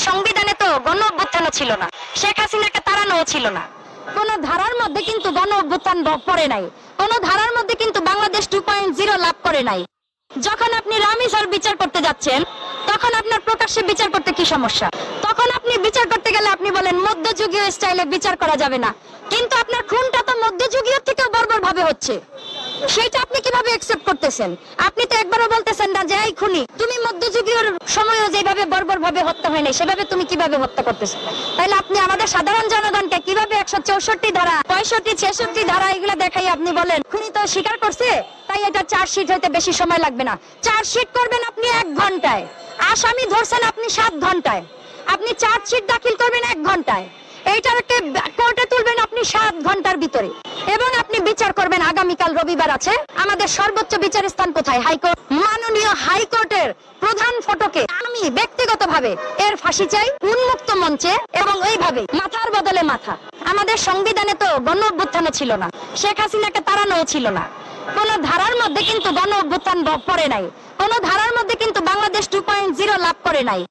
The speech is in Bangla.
সংবিধানে তো গণ অভ্যুত্থানও ছিল না, শেখ হাসিনাকে তাড়ানোও ছিল না। কোন ধারার মধ্যে কিন্তু গণ অভ্যুত্থান পড়ে নাই, কোন ধারার মধ্যে কিন্তু বাংলাদেশ 2.0 লাভ করে নাই। যখন আপনি রামিসার বিচার করতে যাচ্ছেন, তখন আপনার প্রকাশ্যে বিচার করতে কি সমস্যা? তখন আপনি বিচার করতে গেলে আপনি বলেন মধ্যযুগীয় স্টাইলে বিচার করা যাবে না, কিন্তু আপনার খুনটা তো মধ্যযুগীয় থেকেও বর্বর ভাবে হচ্ছে। সেটা আপনি কিভাবে অ্যাকসেপ্ট করতেছেন? আপনি তো একবারও বলতেছেন না যে এই খুনি, তুমি মধ্যযুগীয় সময়ও যেভাবে বর্বর ভাবে হত্যা হয় না, সেভাবে তুমি কিভাবে হত্যা করতেছো? তাহলে আপনি আমাদের সাধারণ জনগণকে কিভাবে 164 ধারা, 65, 66 ধারা এগুলা দেখাই আপনি বলেন খুনি তো স্বীকার করছে, তাই এটা চার্জশিট হইতে বেশি সময় লাগবে না। চার্জশিট করবেন আপনি 1 ঘন্টায়, আসামি ধরছেন আপনি 7 ঘন্টায়, আপনি চার্জশিট দাখিল করবেন 1 ঘন্টায়, এইটাকে কোর্টে তুলবেন আপনি 7 ঘন্টার ভিতরে, এবং আপনি বিচার করবেন আগামীকাল রবিবার আছে। আমাদের সর্বোচ্চ বিচার স্থান কোথায়? হাইকোর্ট। মাননীয় হাইকোর্টের প্রধান ফটকে আমি ব্যক্তিগতভাবে এর ফাঁসি চাই, উন্মুক্ত মঞ্চে, এবং এইভাবে মাথার বদলে মাথা। আমাদের সংবিধানে তো গণ অভ্যুত্থানও ছিল না, শেখ হাসিনাকে তাড়ানোও ছিল না। কোন ধারার মধ্যে কিন্তু গণ অভ্যুত্থান পড়ে নাই, কোন ধারার মধ্যে কিন্তু বাংলাদেশ 2.0 লাভ করে নাই।